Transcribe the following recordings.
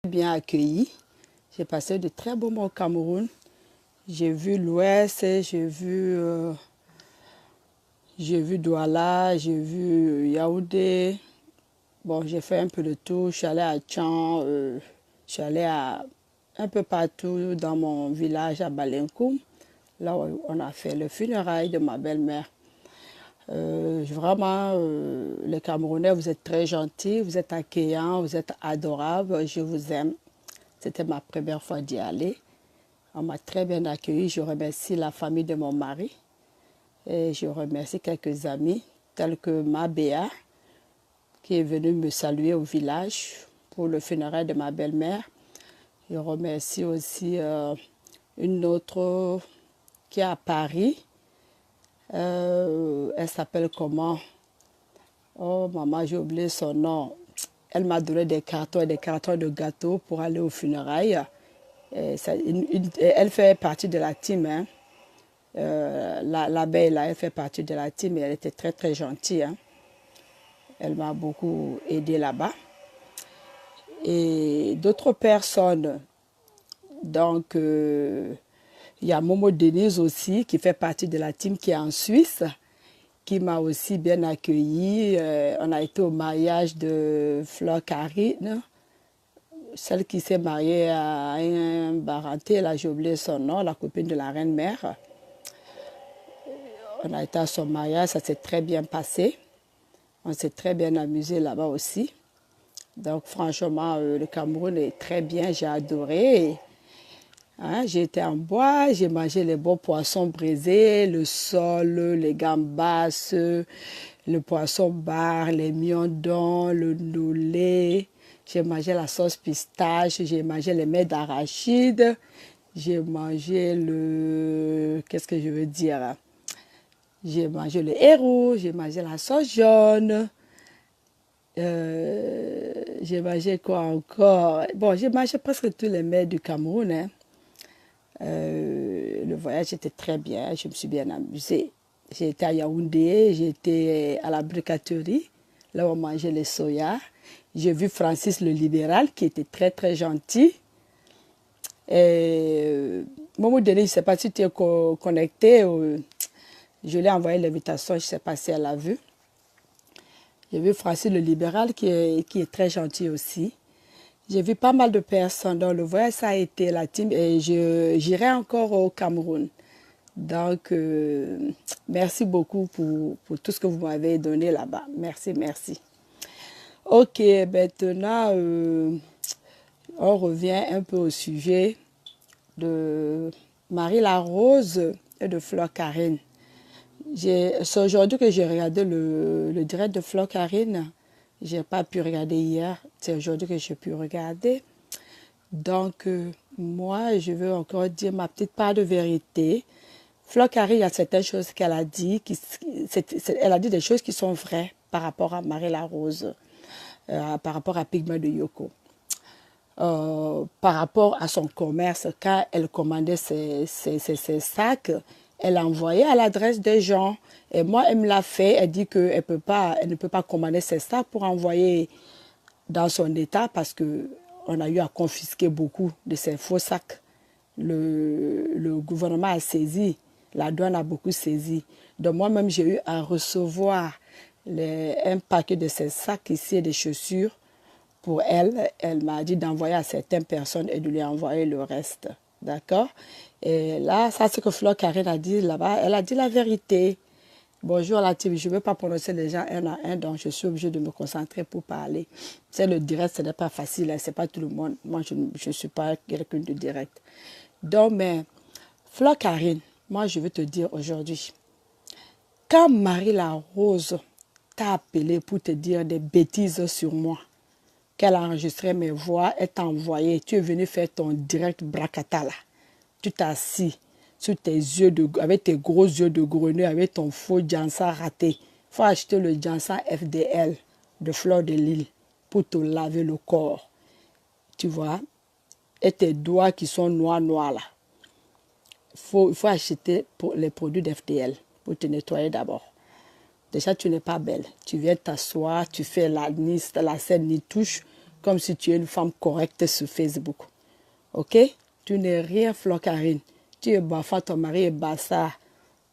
Bien accueilli. J'ai passé de très bons moments au Cameroun. J'ai vu l'Ouest, j'ai vu Douala, j'ai vu Yaoundé. Bon, j'ai fait un peu le tour. Je suis allée à Tchang, je suis allée un peu partout dans mon village à Balenkoum. Là où on a fait le funérail de ma belle-mère. Vraiment, les Camerounais, vous êtes très gentils, vous êtes accueillants, vous êtes adorables, je vous aime. C'était ma première fois d'y aller. On m'a très bien accueilli. Je remercie la famille de mon mari et je remercie quelques amis tels que Mabéa qui est venue me saluer au village pour le funérail de ma belle-mère. Je remercie aussi une autre qui est à Paris. Elle s'appelle comment? Oh maman, j'ai oublié son nom. Elle m'a donné des cartons et des cartons de gâteaux pour aller au funérailles. Elle fait partie de la team, hein. L'abeille, là, elle fait partie de la team et elle était très très gentille, hein. Elle m'a beaucoup aidé là-bas. Et d'autres personnes, donc il y a Momo Denise aussi qui fait partie de la team qui est en Suisse, qui m'a aussi bien accueilli. On a été au mariage de Fleur Karine, celle qui s'est mariée à un Baranté, là j'ai oublié son nom, la copine de la reine-mère. On a été à son mariage, ça s'est très bien passé. On s'est très bien amusé là-bas aussi. Donc franchement, le Cameroun est très bien, j'ai adoré. Hein, j'ai été en bois, j'ai mangé les beaux poissons brisés, le sol, les gambas, le poisson bar, les miondons, le noulé. J'ai mangé la sauce pistache, j'ai mangé les mets d'arachide, j'ai mangé le... Qu'est-ce que je veux dire? J'ai mangé le héros, j'ai mangé la sauce jaune. J'ai mangé quoi encore? Bon, j'ai mangé presque tous les mets du Cameroun, hein. Le voyage était très bien, je me suis bien amusée. J'ai été à Yaoundé, j'ai été à la briqueterie, là où on mangeait les soya. J'ai vu Francis le libéral qui était très très gentil. Et Momo Denis, je ne sais pas si tu es connecté. Je lui ai envoyé l'invitation, je ne sais pas si elle a vu. J'ai vu Francis le libéral qui est très gentil aussi. J'ai vu pas mal de personnes. Donc le voyage, ça a été la team et j'irai encore au Cameroun. Donc, merci beaucoup pour tout ce que vous m'avez donné là-bas. Merci, merci. Ok, maintenant, on revient un peu au sujet de Marie Larose et de Fleur Karine. C'est aujourd'hui que j'ai regardé le direct de Fleur Karine. Je n'ai pas pu regarder hier. C'est aujourd'hui que j'ai pu regarder. Donc, moi, je veux encore dire ma petite part de vérité. Fleur Karine, il y a certaines choses qu'elle a dit. Elle a dit des choses qui sont vraies par rapport à Marie Larose, par rapport à Pygmée de Yoko. Par rapport à son commerce, quand elle commandait ses sacs, elle envoyait à l'adresse des gens. Et moi, elle me l'a fait. Elle dit qu'elle elle ne peut pas commander ses sacs pour envoyer dans son état parce qu'on a eu à confisquer beaucoup de ces faux sacs. Le gouvernement a saisi, la douane a beaucoup saisi. Donc moi-même, j'ai eu à recevoir un paquet de ces sacs ici et des chaussures pour elle. Elle m'a dit d'envoyer à certaines personnes et de lui envoyer le reste. D'accord? Et là, ça c'est que Fleur Karine a dit là-bas. Elle a dit la vérité. Bonjour la team, je ne veux pas prononcer les gens un à un, donc je suis obligée de me concentrer pour parler. C'est le direct, ce n'est pas facile, ce n'est pas tout le monde. Moi, je ne suis pas quelqu'un de direct. Donc, mais, Fleur Karine, moi, je veux te dire aujourd'hui, quand Marie Larose t'a appelé pour te dire des bêtises sur moi, qu'elle a enregistré mes voix, elle t'a envoyé, tu es venu faire ton direct bracata là. Tu t'es assis sur tes yeux avec tes gros yeux de grenouille, avec ton faux Jansa raté. Il faut acheter le Jansa FDL de Fleur de Lille pour te laver le corps. Tu vois? Et tes doigts qui sont noirs là. Il faut acheter les produits d'FDL pour te nettoyer d'abord. Déjà, tu n'es pas belle. Tu viens t'asseoir, tu fais la scène ni touche comme si tu es une femme correcte sur Facebook. Ok? Tu n'es rien, Fleur Karine. Tu es Bafa, ton mari est Bassa.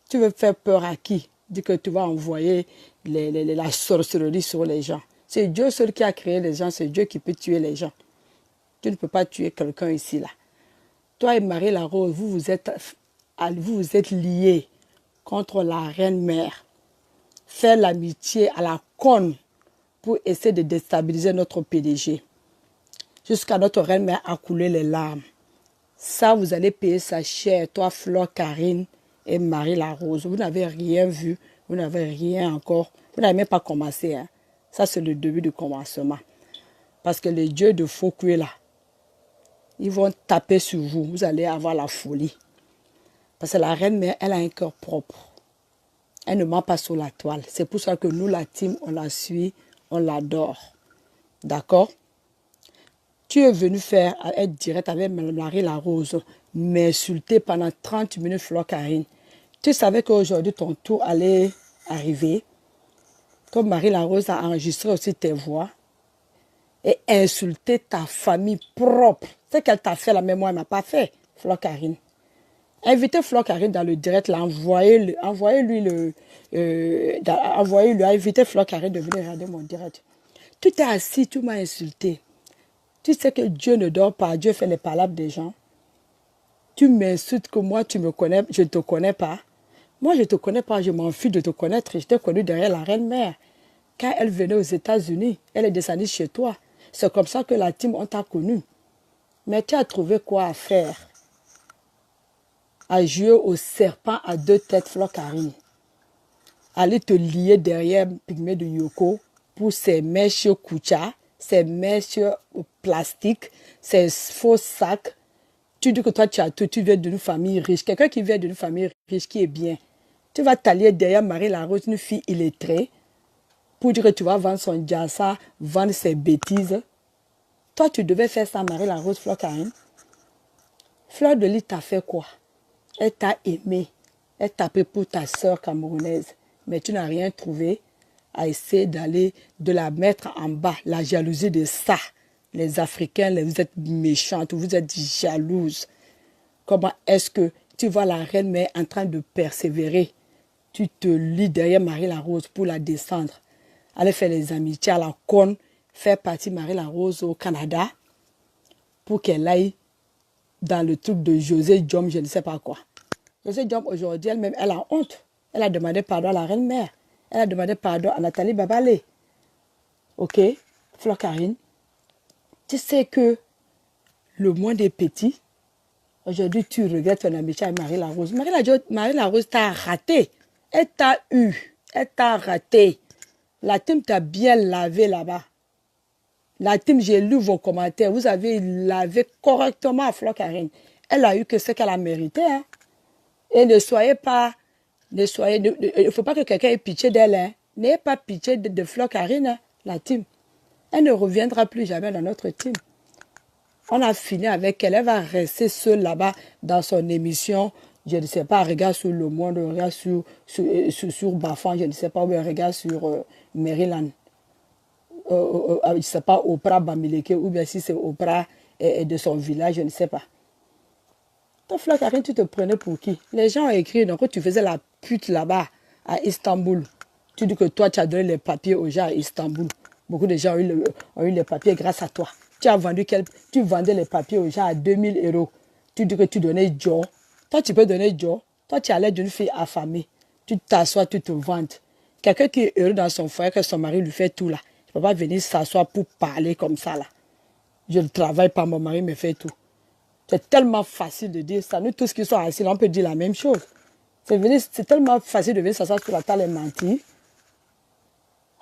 Tu veux faire peur à qui? Dis que tu vas envoyer la sorcellerie sur les gens. C'est Dieu seul qui a créé les gens, c'est Dieu qui peut tuer les gens. Tu ne peux pas tuer quelqu'un ici, là. Toi et Marie Larose, vous vous êtes liés contre la reine-mère. Faire l'amitié à la conne pour essayer de déstabiliser notre PDG. Jusqu'à notre reine-mère a coulé les larmes. Ça, vous allez payer ça cher, toi, Fleur Karine et Marie Larose. Vous n'avez rien vu, vous n'avez rien encore, vous n'avez même pas commencé. Hein. Ça, c'est le début du commencement. Parce que les dieux de Foucault, là, ils vont taper sur vous. Vous allez avoir la folie. Parce que la reine-mère, elle a un cœur propre. Elle ne ment pas sur la toile. C'est pour ça que nous, la team, on la suit, on l'adore. D'accord? Tu es venu être direct avec Marie Larose, m'insulter pendant 30 minutes, Fleur Karine. Tu savais qu'aujourd'hui, ton tour allait arriver. Comme Marie Larose a enregistré aussi tes voix. Et insulter ta famille propre. C'est qu'elle t'a fait la mémoire, elle ne m'a pas fait, Fleur Karine. Invitez Fleur Karine dans le direct, envoyez-lui invitez Fleur Karine de venir regarder mon direct. Tu t'es assis, tu m'as insulté. Tu sais que Dieu ne dort pas, Dieu fait les palabres des gens. Tu m'insultes que moi, tu me connais, je ne te connais pas. Moi, je ne te connais pas, je m'en fiche de te connaître. Je t'ai connu derrière la reine-mère. Quand elle venait aux États-Unis, elle est descendue chez toi. C'est comme ça que la team, on t'a connu. Mais tu as trouvé quoi à faire? À jouer au serpent à deux têtes, Fleur Karine. Aller te lier derrière Pygmée de Yoko pour ses mèches Koucha, ses mèches plastique, ses faux sacs. Tu dis que toi, tu as tout, tu viens d'une famille riche. Quelqu'un qui vient d'une famille riche, qui est bien. Tu vas t'allier derrière Marie Larose, une fille illettrée, pour dire que tu vas vendre son jassa, vendre ses bêtises. Toi, tu devais faire ça, Marie Larose, Fleur Karine. Fleur de Lys t'a fait quoi? Elle t'a aimé. Elle t'a pris pour ta sœur camerounaise. Mais tu n'as rien trouvé à essayer de la mettre en bas. La jalousie de ça. Les Africains, vous êtes méchantes, vous êtes jalouses. Comment est-ce que tu vois la reine-mère en train de persévérer? Tu te lis derrière Marie Larose pour la descendre. Aller faire les amitiés à la conne, faire partie Marie Larose au Canada pour qu'elle aille dans le truc de José Diom, je ne sais pas quoi. José Diom, aujourd'hui, elle-même, elle a honte. Elle a demandé pardon à la reine-mère. Elle a demandé pardon à Nathalie Babalé. Ok, Fleur Karine, tu sais que le moins des petits, aujourd'hui, tu regrettes ton amitié avec Marie Larose. Marie Larose t'a raté. Elle t'a eu. Elle t'a raté. La team t'a bien lavé là-bas. La team, j'ai lu vos commentaires. Vous avez lavé correctement Fleur Karine. Elle a eu que ce qu'elle a mérité. Hein. Et ne soyez pas... il ne faut pas que quelqu'un ait pitié d'elle. Hein. N'ayez pas pitié de Fleur Karine, hein, la team. Elle ne reviendra plus jamais dans notre team. On a fini avec elle. Elle va rester seule là-bas dans son émission. Je ne sais pas, regarde sur Le Monde, regarde sur Bafan, je ne sais pas, ou regarde sur Maryland. Je ne sais pas, Oprah Bamileke, ou bien si c'est Oprah de son village, je ne sais pas. Toi, Fleur Karine, tu te prenais pour qui? Les gens ont écrit, donc tu faisais la pute là-bas, à Istanbul. Tu dis que toi, tu as donné les papiers aux gens à Istanbul. Beaucoup de gens ont eu les papiers grâce à toi. Tu vendais les papiers aux gens à 2000 €. Tu dis que tu donnais Joe. Toi, tu peux donner Joe. Toi, tu as l'air d'une fille affamée. Tu t'assois, tu te vantes. Quelqu'un qui est heureux dans son foyer, que son mari lui fait tout là. Je ne peux pas venir s'asseoir pour parler comme ça là. Je ne travaille pas, mon mari me fait tout. C'est tellement facile de dire ça. Nous tous qui sommes assis là, on peut dire la même chose. C'est tellement facile de venir s'asseoir sur la table et mentir.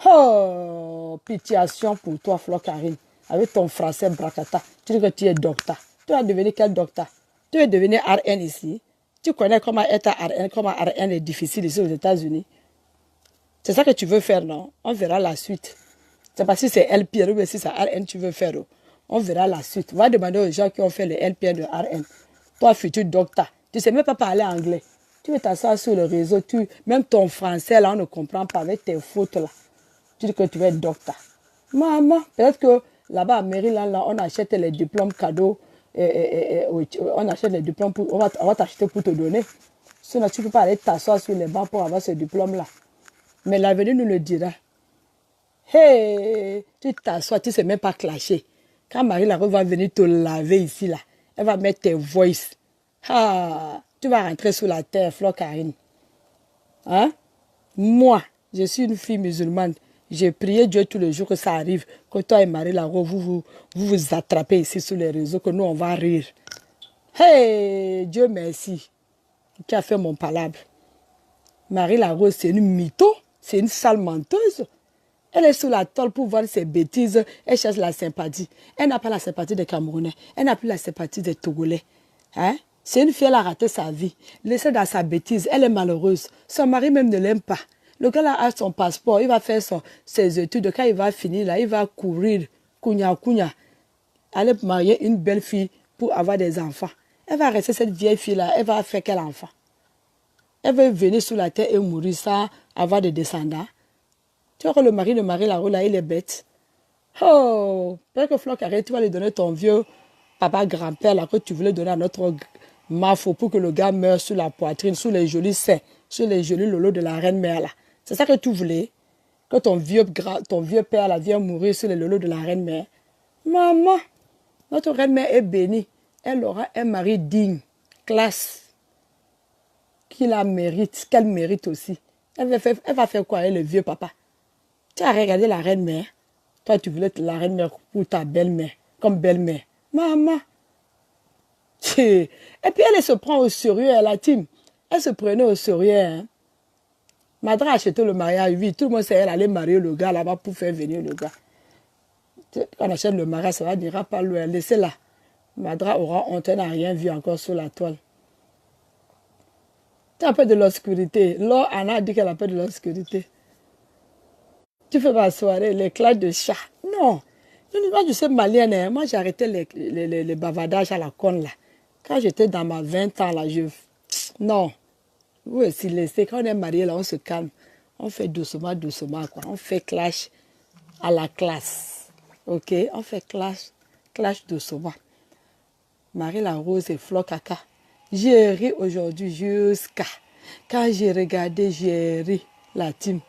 Oh, pitiation pour toi, Fleur Karine. Avec ton français bracata, tu dis que tu es docteur. Tu vas devenir quel docteur? Tu vas devenir RN ici. Tu connais comment être RN, comment RN est difficile ici aux États-Unis. C'est ça que tu veux faire, non? On verra la suite. C'est pas si c'est LPR ou si c'est RN tu veux faire. On verra la suite. Va demander aux gens qui ont fait le LPR de RN. Toi, futur docteur, tu ne sais même pas parler anglais. Tu veux t'asseoir sur le réseau. Même ton français, là, on ne comprend pas avec tes fautes, là. Tu dis que tu veux être docteur. Maman, peut-être que Là-bas à Maryland, là, on achète les diplômes cadeaux. On achète les diplômes, on va t'acheter pour te donner. Sinon, tu ne peux pas aller t'asseoir sur les bancs pour avoir ce diplôme-là. Mais l'avenir nous le dira. Hey, tu t'assois, tu ne sais même pas clasher. Quand Marie-Larose va venir te laver ici, là, elle va mettre tes voices. Ah, tu vas rentrer sous la terre, Flore Karine. Hein? Moi, je suis une fille musulmane. J'ai prié Dieu tous les jours que ça arrive. Que toi et Marie-Larose, vous attrapez ici sur les réseaux, que nous, on va rire. Hey, Dieu merci. Qui a fait mon palabre. Marie-Larose, c'est une mytho. C'est une sale menteuse. Elle est sous la tôle pour voir ses bêtises. Elle cherche la sympathie. Elle n'a pas la sympathie des Camerounais. Elle n'a plus la sympathie des Togolais. Hein? C'est une fille, elle a raté sa vie. Laissée dans sa bêtise. Elle est malheureuse. Son mari même ne l'aime pas. Le gars là a son passeport. Il va faire ses études. Quand il va finir là, il va courir. Kounya. Aller marier une belle fille pour avoir des enfants. Elle va rester cette vieille fille là. Elle va faire quel enfant? Elle veut venir sous la terre et mourir sans avoir de descendants. Tu vois que le mari de Marie-Larose, là, il est bête. Oh, peut-être que Flore Karine, tu vas lui donner ton vieux papa grand-père là, que tu voulais donner à notre mafo pour que le gars meure sur la poitrine, sous les jolis seins, sur les jolis lolos de la reine-mère là. C'est ça que tu voulais? Que ton vieux père là vienne mourir sur les lolos de la reine-mère. Maman, notre reine-mère est bénie. Elle aura un mari digne, classe, qui la mérite, qu'elle mérite aussi. Elle va faire quoi avec le vieux papa? Tu as regardé la reine-mère. Toi, tu voulais la reine-mère pour ta belle-mère, comme belle-mère. Maman. Et puis, elle se prend au sérieux, la team. Elle se prenait au sérieux. Hein. Madra a acheté le mariage, oui. Tout le monde sait qu'elle allait marier le gars là-bas pour faire venir le gars. Quand on achète le mariage, ça n'ira pas loin. Laissez-la. Madra aura honte, elle n'a rien vu encore sur la toile. Tu as peur de l'obscurité. Laure Anna a dit qu'elle a peur de l'obscurité. Tu fais ma soirée, les clashs de chat. Non. Moi, je suis malienne. Hein. Moi, j'ai arrêté les bavardages à la conne, là. Quand j'étais dans ma 20 ans, là, non. Oui, si laissez. Quand on est marié, là, on se calme. On fait doucement, quoi. On fait clash à la classe. OK? On fait clash doucement. Marie-Larose et Flore Kaka. J'ai ri aujourd'hui jusqu'à... Quand j'ai regardé, j'ai ri la team.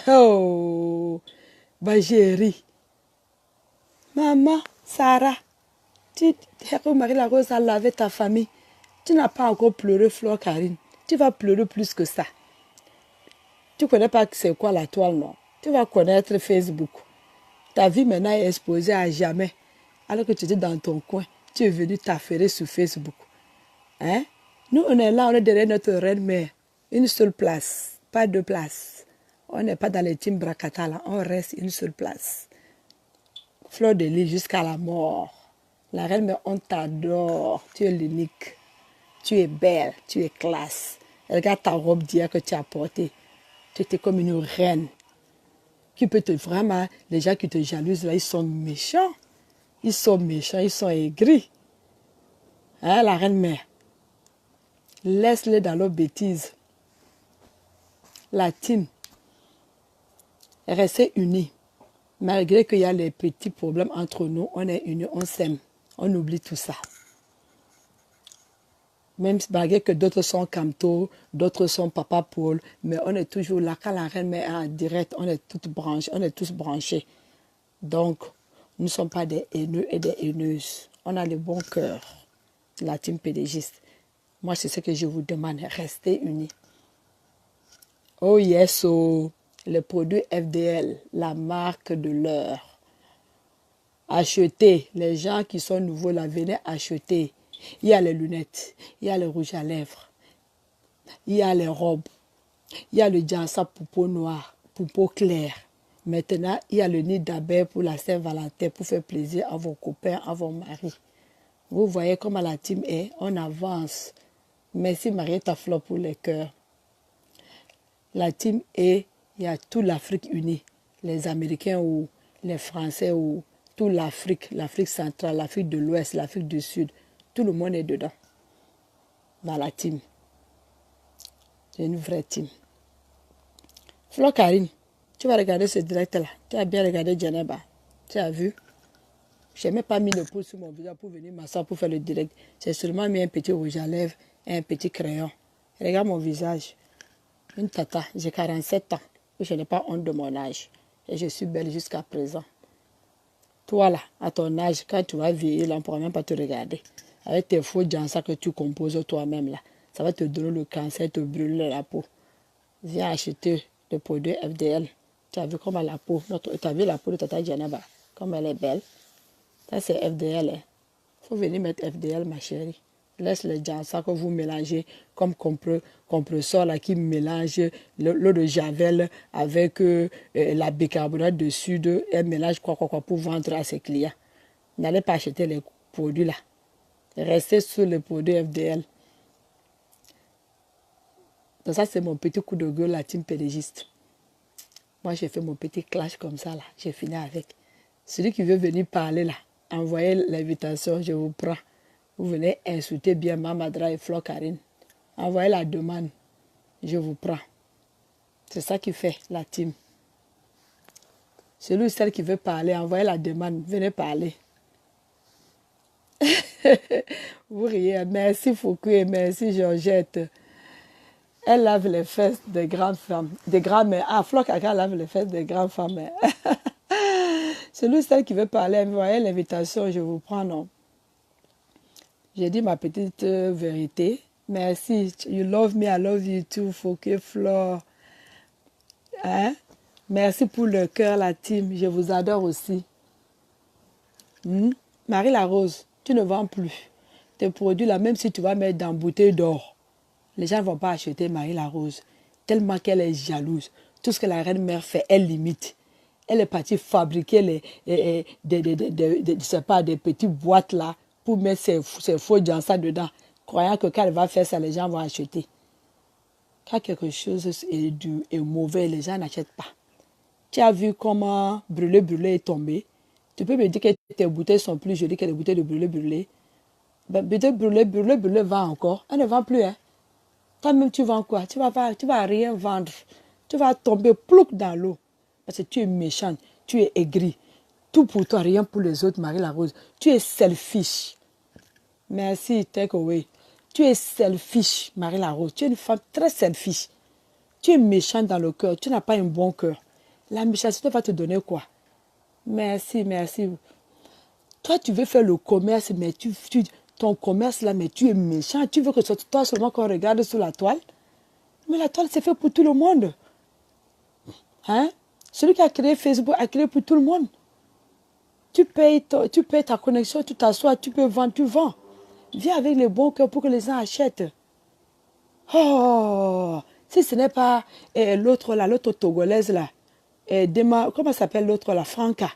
Oh, bah j'ai ri. Maman, Sarah, Marie-Larose a lavé ta famille. Tu n'as pas encore pleuré, Flore Karine. Tu vas pleurer plus que ça. Tu ne connais pas c'est quoi la toile, non? Tu vas connaître Facebook. Ta vie maintenant est exposée à jamais. Alors que tu étais dans ton coin, tu es venu t'affairer sur Facebook. Hein? Nous, on est là, on est derrière notre reine-mère. Une seule place, pas deux places. On n'est pas dans les teams Bracata, là. On reste une seule place. Fleur de lis jusqu'à la mort. La reine-mère, on t'adore. Tu es l'unique. Tu es belle, tu es classe. Regarde ta robe d'hier que tu as portée. Tu étais comme une reine. Qui peut te vraiment, les gens qui te jalousent là, ils sont méchants. Ils sont méchants, ils sont aigris. Hein, la reine-mère? Laisse-les dans leurs bêtises. La team. Restez unis. Malgré qu'il y a les petits problèmes entre nous, on est unis, on s'aime. On oublie tout ça. Même malgré que d'autres sont Camto, d'autres sont Papa Paul, mais on est toujours là. Quand la reine est en direct, on est tous branchés. Donc, nous ne sommes pas des haineux et des haineuses. On a le bon cœur, la team pédégiste. Moi, c'est ce que je vous demande, restez unis. Oh yes, oh, les produits FDL, la marque de l'heure. Achetez, les gens qui sont nouveaux là, venez acheter. Il y a les lunettes, il y a les rouges à lèvres, il y a les robes, il y a le jassa pour peau noire, pour peau claire. Maintenant, il y a le nid d'abeille pour la Saint-Valentin, pour faire plaisir à vos copains, à vos maris. Vous voyez comment la team est, on avance. Merci Marietta Flore pour les cœurs. La team est, il y a toute l'Afrique unie, les Américains ou les Français ou toute l'Afrique, l'Afrique centrale, l'Afrique de l'Ouest, l'Afrique du Sud. Tout le monde est dedans, dans la team. C'est une vraie team. Flore Karine, tu vas regarder ce direct-là. Tu as bien regardé Djeneba. Tu as vu? Je n'ai même pas mis le pouce sur mon visage pour venir m'asseoir pour faire le direct. J'ai seulement mis un petit rouge à lèvres et un petit crayon. Regarde mon visage. Une tata, j'ai 47 ans. Je n'ai pas honte de mon âge. Et je suis belle jusqu'à présent. Toi là, à ton âge, quand tu vas vieillir, là, on ne pourra même pas te regarder. Avec tes faux ça que tu composes toi-même là, ça va te donner le cancer, te brûler la peau. Viens acheter le produit FDL. Tu as vu comment la peau, tu as vu la peau de Tata Janaba, comme elle est belle. Ça c'est FDL. Il faut venir mettre FDL ma chérie. Laisse les ça que vous mélangez comme compresseur là, qui mélange l'eau de javel avec la bicarbonate de soude. Elle mélange quoi pour vendre à ses clients. N'allez pas acheter les produits là. Restez sur les produits FDL. Donc ça c'est mon petit coup de gueule la team pédégiste. Moi j'ai fait mon petit clash comme ça là. J'ai fini avec. Celui qui veut venir parler là, envoyez l'invitation, je vous prends. Vous venez insulter bien Mamadra et Flo Karine. Envoyez la demande. Je vous prends. C'est ça qui fait la team. Celui ou celle qui veut parler, envoyez la demande. Venez parler. Vous riez. Merci Foucault et merci Georgette. Elle lave les fesses des grandes femmes. Des grands-mères. Ah, Flo Kaka lave les fesses des grandes femmes. Celui ou celle qui veut parler, envoyez l'invitation. Je vous prends, non. J'ai dit ma petite vérité. Merci. You love me, I love you too, Fouquet, Flore. Hein? Merci pour le cœur, la team. Je vous adore aussi. Marie la Rose, tu ne vends plus. Tes produits là, même si tu vas mettre dans une bouteille d'or, les gens ne vont pas acheter Marie la Rose. Tellement qu'elle est jalouse. Tout ce que la reine-mère fait, elle limite. Elle est partie fabriquer des petites boîtes là pour mettre ses faux ça dedans, croyant que quand elle va faire ça, les gens vont acheter. Quand quelque chose est mauvais, les gens n'achètent pas. Tu as vu comment Brûlé est tombé. Tu peux me dire que tes bouteilles sont plus jolies que les bouteilles de Brûlé. Ben, Brûlé vend encore. Elle ne vend plus. Hein. Toi-même, tu vends quoi? Tu vas rien vendre. Tu vas tomber plouc dans l'eau. Parce que tu es méchante, tu es aigri. Tout pour toi, rien pour les autres, Marie la Rose. Tu es selfish. Merci, take away. Tu es selfish, Marie la Rose. Tu es une femme très selfish. Tu es méchante dans le cœur. Tu n'as pas un bon cœur. La méchanceté va te donner quoi? Merci, merci. Toi, tu veux faire le commerce, mais ton commerce là, mais tu es méchant. Tu veux que ce soit toi seulement qu'on regarde sur la toile. Mais la toile, c'est fait pour tout le monde. Hein? Celui qui a créé Facebook a créé pour tout le monde. Tu payes ta connexion, tu t'assois, tu peux vendre, tu vends. Viens avec les bons cœurs pour que les gens achètent. Oh, si ce n'est pas l'autre togolaise là, comment s'appelle l'autre là, Franca.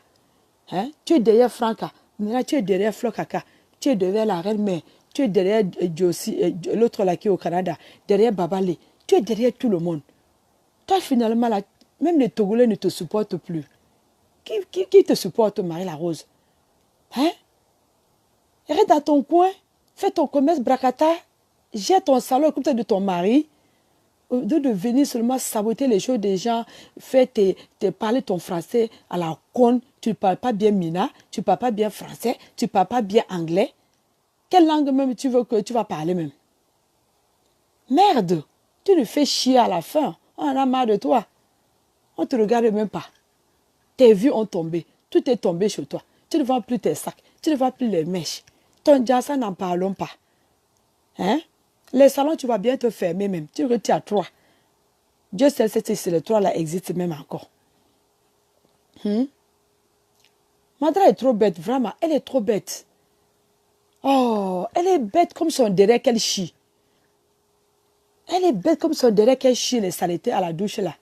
Hein? Tu es derrière Franca. Maintenant, tu es derrière Flo Kaka. Tu es derrière la reine-mère. Tu es derrière Josie, l'autre là qui est au Canada. Derrière Babali. Tu es derrière tout le monde. Toi, finalement, là, même les Togolais ne te supportent plus. Qui te supporte, Marie la Rose? Hein? Reste dans ton coin. Fais ton commerce bracata. Jette ton salon, écoute de ton mari. De venir seulement saboter les choses des gens, parler ton français à la con, tu ne parles pas bien Mina, tu ne parles pas bien français, tu ne parles pas bien anglais. Quelle langue même tu veux que tu vas parler même? Merde, tu nous fais chier à la fin, on en a marre de toi. On ne te regarde même pas. Tes vues ont tombé, tout est tombé chez toi. Tu ne vends plus tes sacs, tu ne vends plus les mèches. Ton jassa, n'en parlons pas. Hein? Les salons, tu vas bien te fermer même. Tu as 3. Dieu sait si les 3 là existent même encore. Madra est trop bête, vraiment. Elle est trop bête. Oh, elle est bête comme son derrière qu'elle chie. Elle est bête comme son derrière qu'elle chie les saletés à la douche là.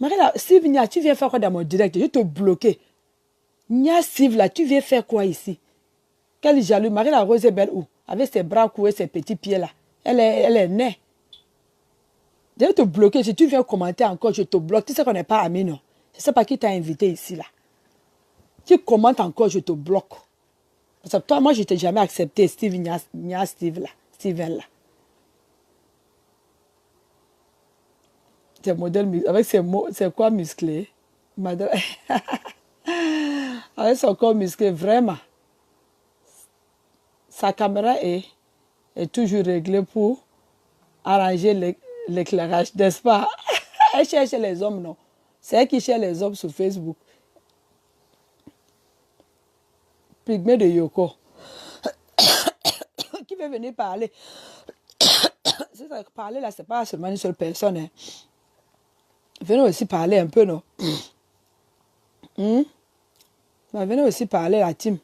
Marie, là, Steve Nia, tu viens faire quoi dans mon direct? Je vais te bloquer. Nia Steve là, tu viens faire quoi ici? Quelle jaloux. Marie la Rose est belle où? Avec ses bras courts et ses petits pieds là. Elle est née. Je vais te bloquer. Si tu viens commenter encore, je te bloque. Tu sais qu'on n'est pas amis, non? Je ne sais pas qui t'a invité ici là. Tu commentes encore, je te bloque. Parce que toi, moi, je ne t'ai jamais accepté Steve Nia Steve là. Steven là. Tes modèles, avec ces mots, c'est quoi musclé? Madame, avec son corps musclé, vraiment, sa caméra est toujours réglée pour arranger l'éclairage, n'est-ce pas? Elle cherche les hommes, non? C'est elle qui cherche les hommes sur Facebook. Pygmée de Yoko. Qui veut venir parler? Parler là, c'est pas seulement une seule personne. Hein. Venez aussi parler un peu, non? Venez aussi parler, la team.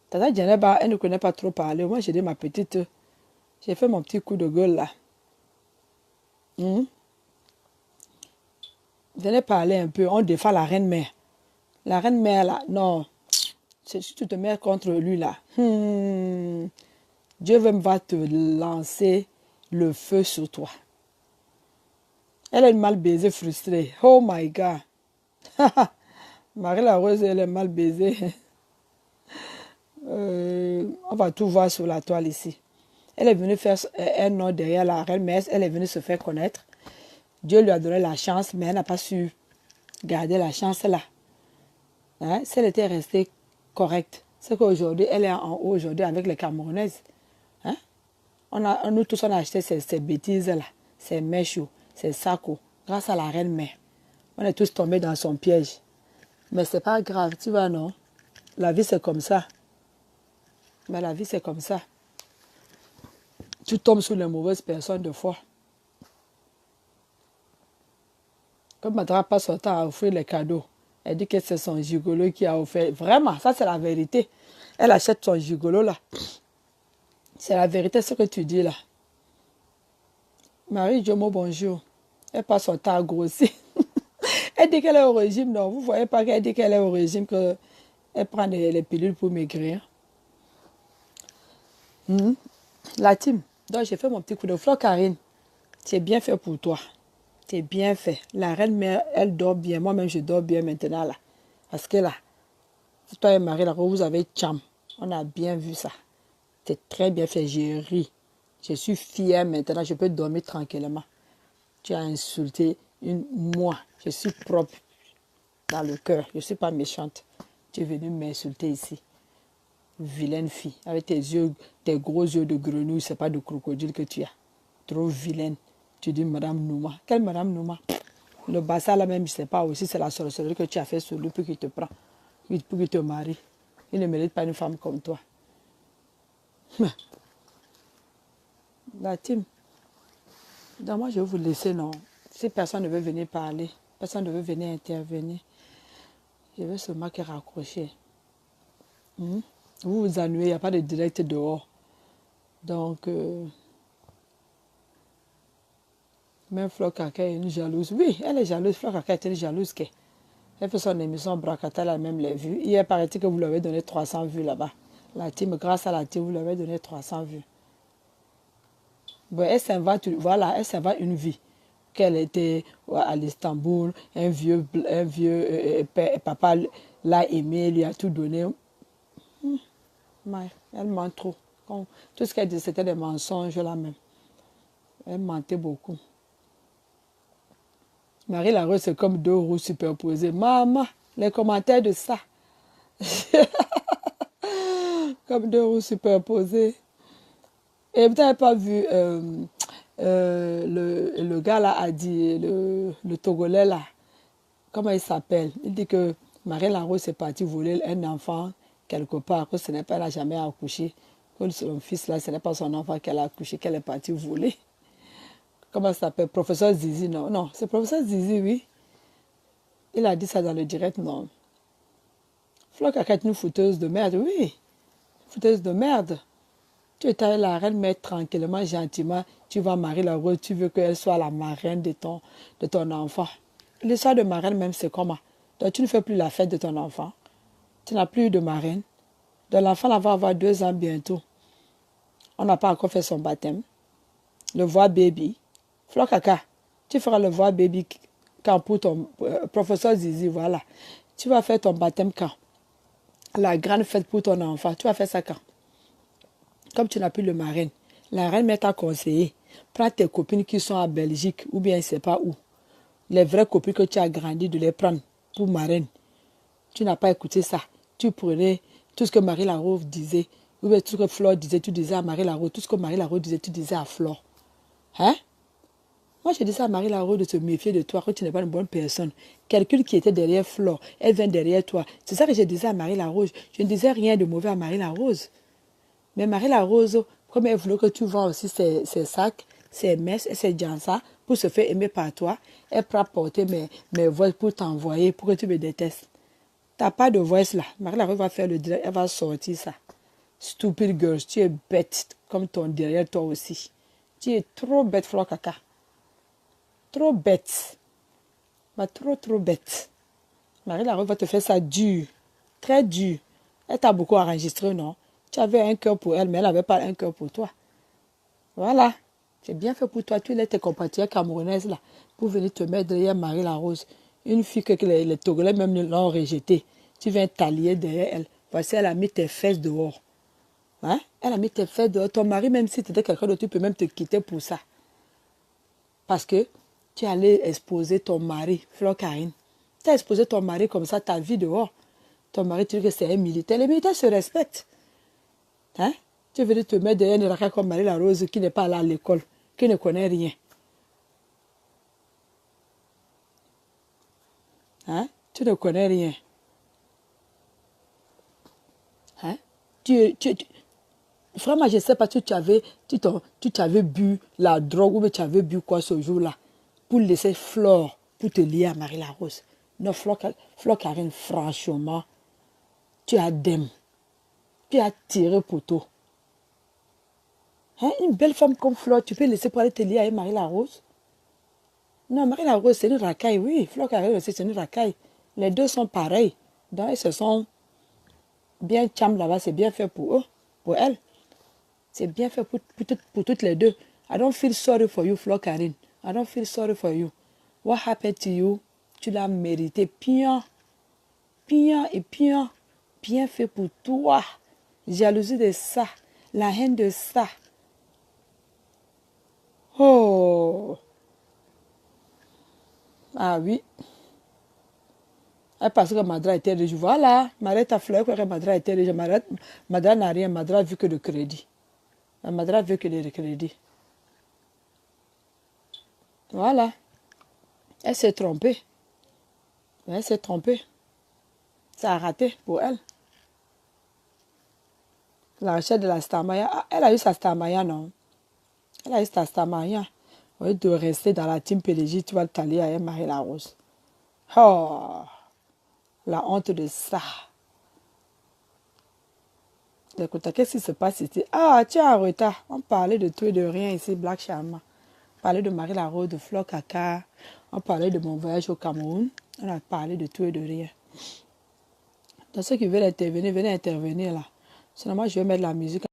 Tata Djeneba, elle ne connaît pas trop parler. Moi, j'ai dit ma petite. J'ai fait mon petit coup de gueule là. Venez parler un peu. On défend la reine-mère. La reine-mère là, non. Si tu te mets contre lui là, Dieu va te lancer le feu sur toi. Elle est mal baisée, frustrée. Oh my God. Marie la Rose, elle est mal baisée. On va tout voir sur la toile ici. Elle est venue faire un nom derrière la reine, mais elle est venue se faire connaître. Dieu lui a donné la chance, mais elle n'a pas su garder la chance là. Hein? Si elle était restée correcte, c'est qu'aujourd'hui, elle est en haut aujourd'hui avec les Camerounaises. Hein? Nous tous, on a acheté ces bêtises-là, ces méchous, ces sacos, grâce à la reine-mère. On est tous tombés dans son piège. Mais c'est pas grave, tu vois, non? La vie, c'est comme ça. Mais la vie, c'est comme ça. Tu tombes sur les mauvaises personnes de fois. Comme Madra passe son temps à offrir les cadeaux, elle dit que c'est son gigolo qui a offert. Vraiment, ça c'est la vérité. Elle achète son gigolo là. C'est la vérité ce que tu dis là. Marie Jomo, bonjour. Elle passe son temps à grossir. Elle dit qu'elle est au régime. Non, vous ne voyez pas qu'elle dit qu'elle est au régime, qu'elle prend les pilules pour maigrir. La team. Donc j'ai fait mon petit coup de fleur, Karine. C'est bien fait pour toi. C'est bien fait. La reine-mère, elle dort bien. Moi-même, je dors bien maintenant là. Parce que là, toi et Marie, là, vous avez cham. On a bien vu ça. C'est très bien fait. J'ai ri. Je suis fière maintenant. Je peux dormir tranquillement. Tu as insulté moi. Je suis propre dans le cœur. Je ne suis pas méchante. Tu es venue m'insulter ici. Vilaine fille. Avec tes yeux, tes gros yeux de grenouille, c'est pas de crocodile que tu as. Trop vilaine. Tu dis Madame Nouma. Quelle Madame Nouma? Le bassin là même, je ne sais pas aussi, c'est la sorcellerie que tu as fait sur lui pour qu'il te prend. Pour qu'il te marie. Il ne mérite pas une femme comme toi. La team. Donc moi, je vais vous laisser, non. Si personne ne veut venir parler, personne ne veut venir intervenir, je vais seulement que raccrocher. Vous vous ennuyez, il n'y a pas de direct dehors. Donc, même Fleur Kaka est une jalouse. Oui, elle est jalouse. Fleur Kaka est une jalouse. Elle fait son émission Bracata, elle a même les vues. Hier, paraît-il que vous lui avez donné 300 vues là-bas. La team, grâce à la team, vous lui avez donné 300 vues. Bon, elle s'invente, voilà, elle s'invente une vie. Qu'elle était à l'Istanbul, un vieux papa l'a aimé, lui a tout donné. Elle ment trop. Tout ce qu'elle dit, c'était des mensonges là même. Elle mentait beaucoup. Marie Larose, c'est comme deux roues superposées. Maman, les commentaires de ça. Comme deux roues superposées. Et vous n'avez pas vu, le gars là a dit, le Togolais là, comment il s'appelle? Il dit que Marie Larose est partie voler un enfant quelque part, que ce n'est pas, elle n'a jamais accouché. Que son fils là, ce n'est pas son enfant qu'elle a accouché, qu'elle est partie voler. Comment ça s'appelle? Professeur Zizi, non. Non, c'est professeur Zizi, oui. Il a dit ça dans le direct, non. Fleur Kaka est une fouteuse de merde, oui. Fouteuse de merde. Tu es allée la reine mettre tranquillement, gentiment. Tu vas marier la rose, tu veux qu'elle soit la marraine de ton enfant. L'histoire de marraine même, c'est comment? Donc tu ne fais plus la fête de ton enfant. Tu n'as plus de marraine. Donc l'enfant là va avoir 2 ans bientôt. On n'a pas encore fait son baptême. Le voix baby. Fleur Kaka, tu feras le voix baby quand pour ton professeur Zizi, voilà. Tu vas faire ton baptême quand? La grande fête pour ton enfant, tu vas faire ça quand? Comme tu n'as plus le marraine, la reine t'a conseillé. Prends tes copines qui sont à Belgique ou bien je ne sais pas où. les vraies copies que tu as grandi, de les prendre pour marraine. Tu n'as pas écouté ça. Tu prenais tout ce que Marie Larose disait, ou bien tout ce que Flore disait, tu disais à Marie Larose, tout ce que Marie Larose disait, tu disais à Flore. Hein? Moi, je disais à Marie Larose de se méfier de toi, que tu n'es pas une bonne personne. Quelqu'un qui était derrière Flore, elle vient derrière toi. C'est ça que je disais à Marie Larose. Je ne disais rien de mauvais à Marie Larose. Mais Marie Larose, comme elle voulait que tu vends aussi ses sacs, ses messes et ses jansas pour se faire aimer par toi, elle prend porter mes voix pour t'envoyer, pour que tu me détestes. Tu n'as pas de voice là. Marie Larose va faire le direct, elle va sortir ça. Stupid girl, tu es bête comme ton derrière toi aussi. Tu es trop bête, Flore Caca. Trop bête. Bah, trop bête. Marie Larose va te faire ça dur. Très dur. Elle t'a beaucoup enregistré, non? Tu avais un cœur pour elle, mais elle n'avait pas un cœur pour toi. Voilà. C'est bien fait pour toi. Tu laisses tes compatriotes camerounaises là pour venir te mettre derrière Marie Larose. Une fille que les Togolais même l'ont rejetée. Tu viens t'allier derrière elle. Voici, elle a mis tes fesses dehors. Hein? Elle a mis tes fesses dehors. Ton mari, même si tu étais quelqu'un d'autre, tu peux même te quitter pour ça. Parce que tu allais exposer ton mari, Flore Karine. Tu as exposé ton mari comme ça, ta vie dehors. Ton mari, tu dis que c'est un militaire. Les militaires se respectent. Hein? Tu veux te mettre derrière une racaille comme Marie Larose qui n'est pas allée à l'école, qui ne connaît rien. Hein? Tu ne connais rien. Hein? Vraiment, je ne sais pas si tu avais bu la drogue ou tu avais bu quoi ce jour-là pour laisser Flore, pour te lier à Marie Larose. Non, Flore Karine, franchement, tu as dème. Tu as tiré poteau. Hein? Une belle femme comme Flore, tu peux laisser pour aller te lier à Marie Larose? Non, Marie Larose, c'est une racaille, oui. Flore Karine aussi, c'est une racaille. Les deux sont pareils. Donc, ils se sont bien cham là-bas, c'est bien fait pour eux, pour elle. C'est bien fait pour toutes les deux. I don't feel sorry for you, Flore Karine. I don't feel sorry for you. What happened to you? Tu l'as mérité. Bien et bien fait pour toi. Jalousie de ça. La haine de ça. Oh. Ah oui. Parce que Madra était riche. Voilà. Madra t'a fleur que Madra était riche. Madra n'a rien. Madra vu que le crédit. Madra veut que le crédit. Voilà. Elle s'est trompée. Elle s'est trompée. Ça a raté pour elle. La recherche de la Starmaya. Ah, elle a eu sa Starmaya, non? Elle a eu sa Starmaya. Au lieu de rester dans la team PDG, tu vas t'aller à Marie Larose. Oh, la honte de ça. Écoute, qu'est-ce qui se passe ici? Ah, tu es en retard. On parlait de tout et de rien ici, Black Sharma. On parlait de Marie Larose, de Flore Caca. On parlait de mon voyage au Cameroun. On a parlé de tout et de rien. Dans ceux qui veulent intervenir, venez intervenir là. Sinon, moi, je vais mettre la musique.